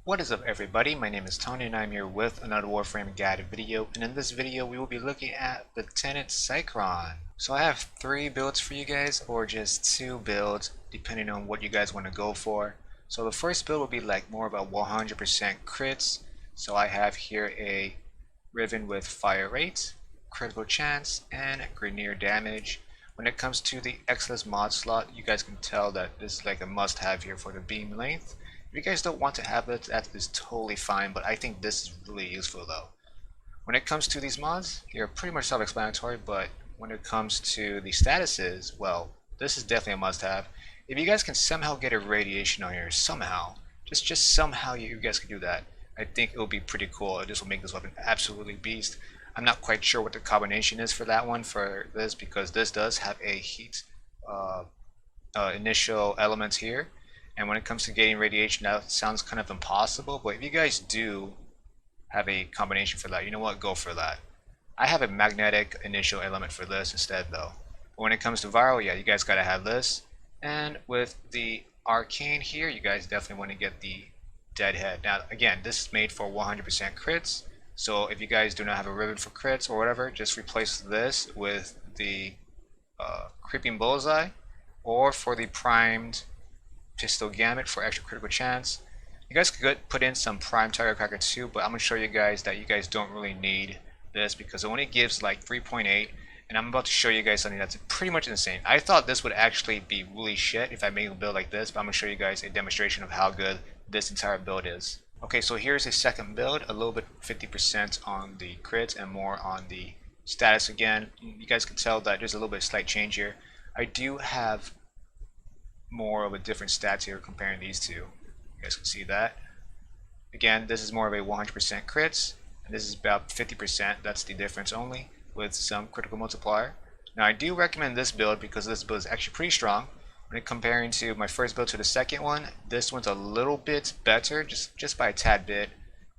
What is up everybody, my name is Tonny and I'm here with another Warframe guide video, and in this video we will be looking at the Tenet Cycron. So I have 3 builds for you guys, or just 2 builds depending on what you guys want to go for. So the first build will be like more about 100% crits. So I have here a Riven with fire rate, critical chance, and Grineer damage. When it comes to the Excellence mod slot, you guys can tell that this is like a must have here for the beam length. If you guys don't want to have it, that is totally fine, but I think this is really useful though. When it comes to these mods, they're pretty much self-explanatory, but when it comes to the statuses, well, this is definitely a must-have. If you guys can somehow get a radiation on here, somehow, just somehow you guys can do that, I think it will be pretty cool. This will make this weapon absolutely beast. I'm not quite sure what the combination is for that one, for this, because this does have a heat initial element here. And when it comes to getting radiation, that sounds kind of impossible, but if you guys do have a combination for that, you know what, go for that. I have a magnetic initial element for this instead though. But when it comes to viral, yeah, you guys gotta have this. And with the arcane here, you guys definitely want to get the deadhead. Now again, this is made for 100% crits, so if you guys do not have a ribbon for crits or whatever, just replace this with the creeping bullseye, or for the primed pistol gamut for extra critical chance. You guys could put in some prime target cracker too, but I'm going to show you guys that you guys don't really need this because it only gives like 3.8, and I'm about to show you guys something that's pretty much insane. I thought this would actually be really shit if I made a build like this, but I'm going to show you guys a demonstration of how good this entire build is. Okay, so here's a second build, a little bit 50% on the crits and more on the status. Again, you guys can tell that there's a little bit of slight change here. I do have more of a different stats here comparing these two. You guys can see that. Again, this is more of a 100% crits, and this is about 50%. That's the difference only, with some critical multiplier. Now I do recommend this build because this build is actually pretty strong. When comparing to my first build to the second one, this one's a little bit better, just by a tad bit.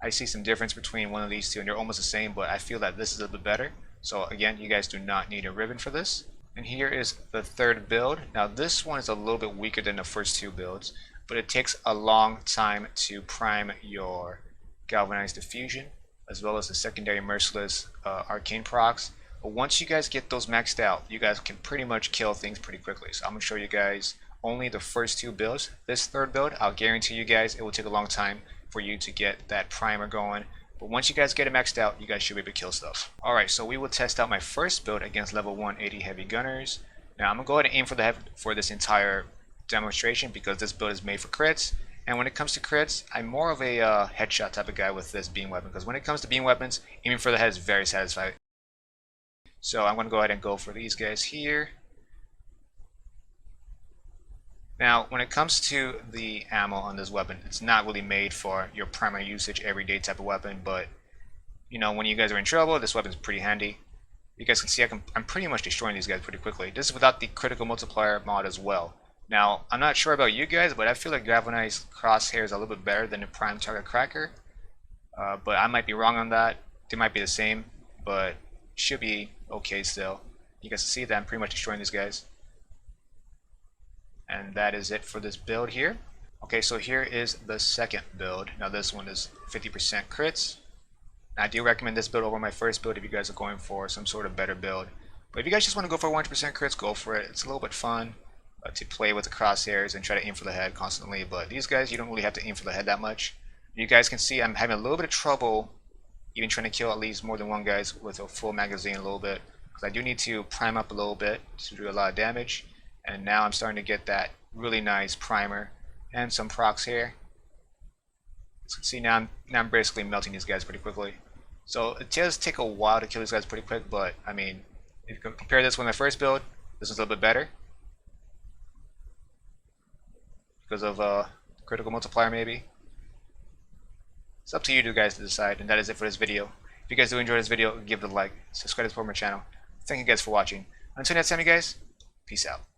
I see some difference between one of these two, and they're almost the same, but I feel that this is a little bit better. So again, you guys do not need a ribbon for this. And here is the third build. Now this one is a little bit weaker than the first 2 builds, but it takes a long time to prime your galvanized diffusion as well as the secondary merciless arcane procs. But once you guys get those maxed out, you guys can pretty much kill things pretty quickly. So I'm going to show you guys only the first 2 builds. This third build, I'll guarantee you guys it will take a long time for you to get that primer going. But once you guys get it maxed out, you guys should be able to kill stuff. Alright, so we will test out my first build against level 180 heavy gunners. Now I'm going to go ahead and aim for the heavy for this entire demonstration because this build is made for crits. And when it comes to crits, I'm more of a headshot type of guy with this beam weapon, because when it comes to beam weapons, aiming for the head is very satisfying. So I'm going to go ahead and go for these guys here. Now, when it comes to the ammo on this weapon, it's not really made for your primary usage, everyday type of weapon, but you know, when you guys are in trouble, this weapon is pretty handy. You guys can see I'm pretty much destroying these guys pretty quickly. This is without the critical multiplier mod as well. Now, I'm not sure about you guys, but I feel like galvanized crosshair is a little bit better than the prime target cracker. But I might be wrong on that. They might be the same, but should be okay still. You guys can see that I'm pretty much destroying these guys. And that is it for this build here. Okay, so here is the second build. Now this one is 50% crits. Now, I do recommend this build over my first build if you guys are going for some sort of better build. But if you guys just want to go for 100% crits, go for it. It's a little bit fun to play with the crosshairs and try to aim for the head constantly. But these guys, you don't really have to aim for the head that much. You guys can see I'm having a little bit of trouble even trying to kill at least more than one guys with a full magazine a little bit, because I do need to prime up a little bit to do a lot of damage. And now I'm starting to get that really nice primer and some procs here. As you can see, now I'm basically melting these guys pretty quickly. So it does take a while to kill these guys pretty quick, but I mean, if you compare this with my first build, this is a little bit better because of critical multiplier maybe. It's up to you guys to decide, and that is it for this video. If you guys do enjoy this video, give it a like, subscribe to support my channel. Thank you guys for watching. Until next time, you guys, peace out.